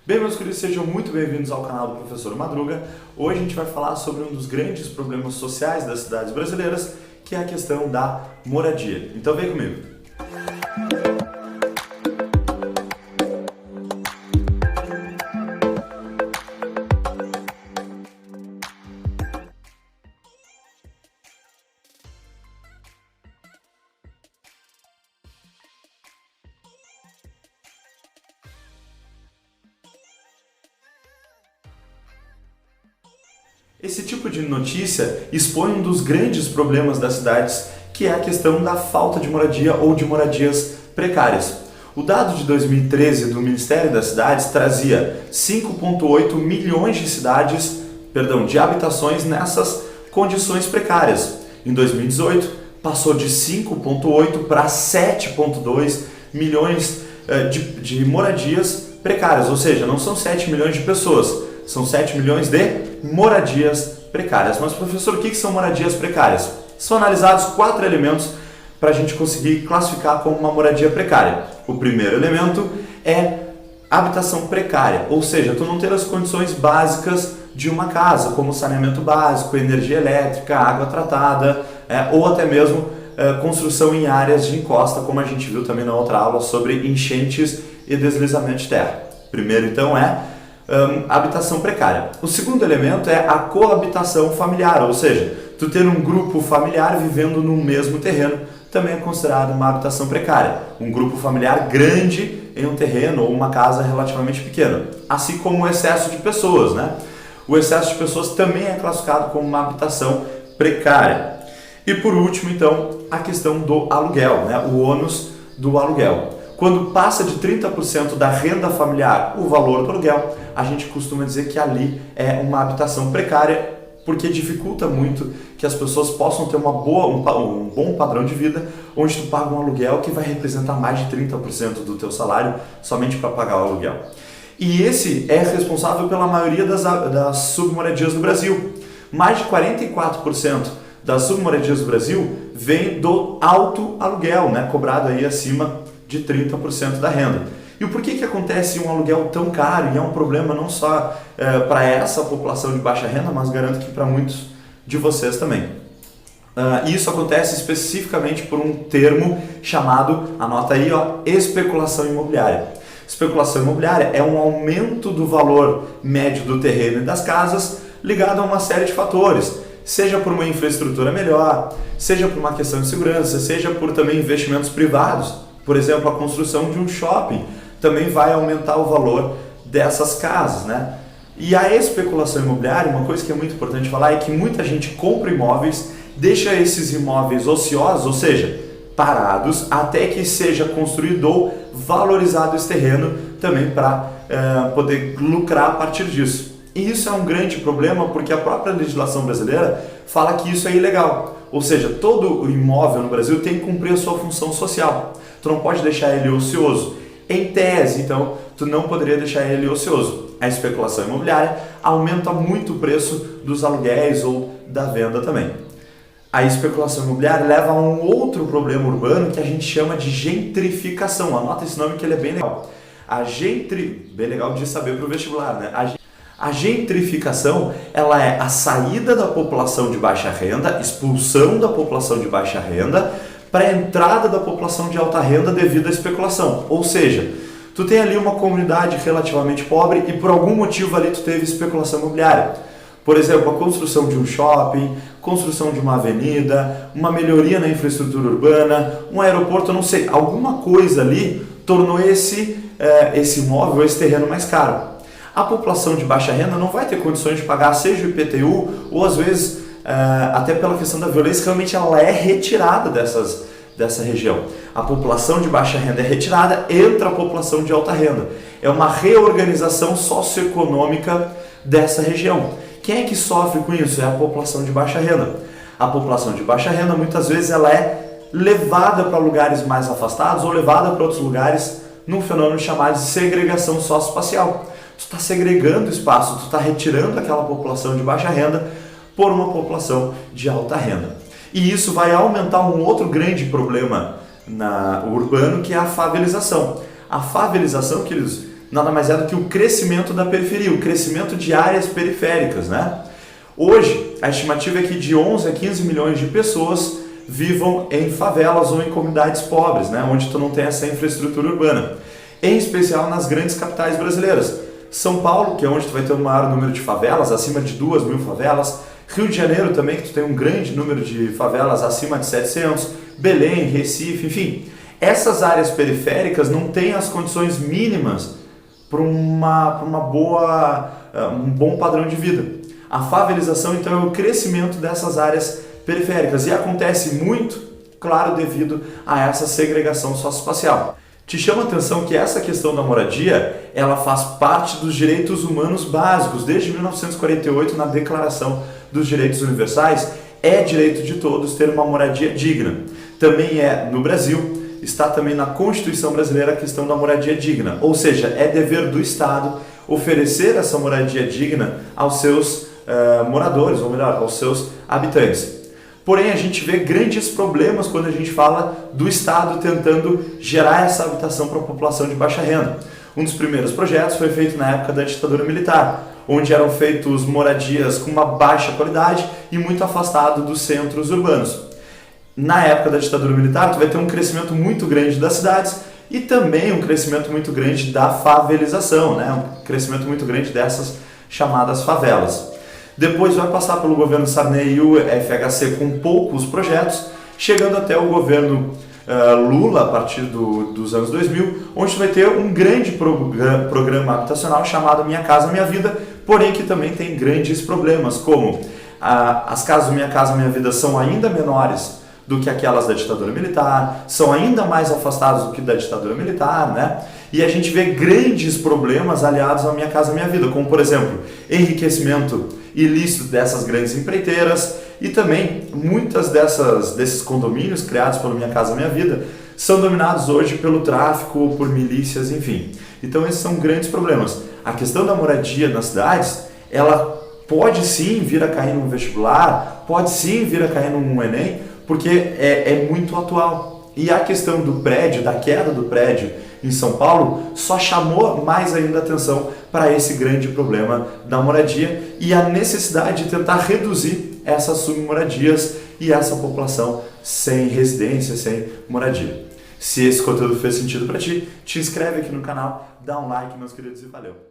Bem, meus queridos, sejam muito bem-vindos ao canal do Professor Madruga. Hoje a gente vai falar sobre um dos grandes problemas sociais das cidades brasileiras, que é a questão da moradia. Então vem comigo. Esse tipo de notícia expõe um dos grandes problemas das cidades, que é a questão da falta de moradia ou de moradias precárias. O dado de 2013 do Ministério das Cidades trazia 5,8 milhões de habitações nessas condições precárias. Em 2018, passou de 5,8 para 7,2 milhões de moradias precárias, ou seja, não são 7 milhões de pessoas, são 7 milhões de moradias precárias. Mas, professor, o que são moradias precárias? São analisados 4 elementos para a gente conseguir classificar como uma moradia precária. O primeiro elemento é habitação precária, ou seja, tu não ter as condições básicas de uma casa, como saneamento básico, energia elétrica, água tratada, ou até mesmo construção em áreas de encosta, como a gente viu também na outra aula sobre enchentes e deslizamento de terra. Primeiro, então, é habitação precária. O segundo elemento é a coabitação familiar, ou seja, tu ter um grupo familiar vivendo no mesmo terreno também é considerado uma habitação precária. Um grupo familiar grande em um terreno ou uma casa relativamente pequena. Assim como o excesso de pessoas, né? O excesso de pessoas também é classificado como uma habitação precária. E por último, então, a questão do aluguel, né? O ônus do aluguel. Quando passa de 30% da renda familiar o valor do aluguel, a gente costuma dizer que ali é uma habitação precária, porque dificulta muito que as pessoas possam ter um bom padrão de vida, onde tu paga um aluguel que vai representar mais de 30% do teu salário somente para pagar o aluguel. E esse é responsável pela maioria das submoradias do Brasil. Mais de 44% das submoradias do Brasil vem do alto aluguel, né, cobrado aí acima de 30% da renda. E o porquê que acontece um aluguel tão caro? E é um problema não só para essa população de baixa renda, mas garanto que para muitos de vocês também. Isso acontece especificamente por um termo chamado, anota aí, especulação imobiliária. Especulação imobiliária é um aumento do valor médio do terreno e das casas ligado a uma série de fatores, seja por uma infraestrutura melhor, seja por uma questão de segurança, seja por também investimentos privados. Por exemplo, a construção de um shopping também vai aumentar o valor dessas casas, né? E a especulação imobiliária, uma coisa que é muito importante falar, é que muita gente compra imóveis, deixa esses imóveis ociosos, ou seja, parados, até que seja construído ou valorizado esse terreno também para poder lucrar a partir disso. E isso é um grande problema porque a própria legislação brasileira fala que isso é ilegal. Ou seja, todo o imóvel no Brasil tem que cumprir a sua função social. Tu não pode deixar ele ocioso. Em tese, então, tu não poderia deixar ele ocioso. A especulação imobiliária aumenta muito o preço dos aluguéis ou da venda também. A especulação imobiliária leva a um outro problema urbano que a gente chama de gentrificação. Anota esse nome que ele é bem legal. Bem legal de saber para o vestibular, né? A gentrificação, ela é a saída da população de baixa renda, expulsão da população de baixa renda, para a entrada da população de alta renda devido à especulação. Ou seja, tu tem ali uma comunidade relativamente pobre e por algum motivo ali tu teve especulação imobiliária. Por exemplo, a construção de um shopping, construção de uma avenida, uma melhoria na infraestrutura urbana, um aeroporto, não sei, alguma coisa ali tornou esse imóvel, esse terreno mais caro. A população de baixa renda não vai ter condições de pagar, seja o IPTU ou às vezes até pela questão da violência, realmente ela é retirada dessa região. A população de baixa renda é retirada, entra a população de alta renda. É uma reorganização socioeconômica dessa região. Quem é que sofre com isso? É a população de baixa renda. A população de baixa renda muitas vezes ela é levada para lugares mais afastados ou levada para outros lugares num fenômeno chamado de segregação socioespacial. Tu está segregando espaço, tu está retirando aquela população de baixa renda por uma população de alta renda. E isso vai aumentar um outro grande problema urbano, que é a favelização. A favelização, queridos, nada mais é do que o crescimento da periferia, o crescimento de áreas periféricas, né? Hoje, a estimativa é que de 11 a 15 milhões de pessoas vivam em favelas ou em comunidades pobres, né? Onde tu não tem essa infraestrutura urbana, em especial nas grandes capitais brasileiras. São Paulo, que é onde tu vai ter o maior número de favelas, acima de 2.000 favelas. Rio de Janeiro também, que tu tem um grande número de favelas, acima de 700. Belém, Recife, enfim. Essas áreas periféricas não têm as condições mínimas para um bom padrão de vida. A favelização, então, é o crescimento dessas áreas periféricas e acontece muito, claro, devido a essa segregação socioespacial. Te chama a atenção que essa questão da moradia, ela faz parte dos direitos humanos básicos. Desde 1948, na Declaração dos Direitos Universais, é direito de todos ter uma moradia digna. Também é, no Brasil, está também na Constituição brasileira a questão da moradia digna. Ou seja, é dever do Estado oferecer essa moradia digna aos seus moradores, ou melhor, aos seus habitantes. Porém, a gente vê grandes problemas quando a gente fala do Estado tentando gerar essa habitação para a população de baixa renda. Um dos primeiros projetos foi feito na época da ditadura militar, onde eram feitos moradias com uma baixa qualidade e muito afastado dos centros urbanos. Na época da ditadura militar, tu vai ter um crescimento muito grande das cidades e também um crescimento muito grande da favelização, né? Um crescimento muito grande dessas chamadas favelas. Depois vai passar pelo governo Sarney e o FHC com poucos projetos, chegando até o governo Lula a partir dos anos 2000, onde vai ter um grande programa habitacional chamado Minha Casa Minha Vida, porém que também tem grandes problemas, como as casas do Minha Casa Minha Vida são ainda menores do que aquelas da ditadura militar, são ainda mais afastadas do que da ditadura militar, né? E a gente vê grandes problemas aliados ao Minha Casa Minha Vida, como, por exemplo, enriquecimento ilícito dessas grandes empreiteiras e também muitas desses condomínios criados pelo Minha Casa Minha Vida são dominados hoje pelo tráfico, por milícias, enfim. Então esses são grandes problemas. A questão da moradia nas cidades, ela pode sim vir a cair num vestibular, pode sim vir a cair num Enem, porque é muito atual. E a questão do prédio, da queda do prédio em São Paulo, só chamou mais ainda a atenção para esse grande problema da moradia e a necessidade de tentar reduzir essas submoradias e essa população sem residência, sem moradia. Se esse conteúdo fez sentido para ti, te inscreve aqui no canal, dá um like, meus queridos, e valeu!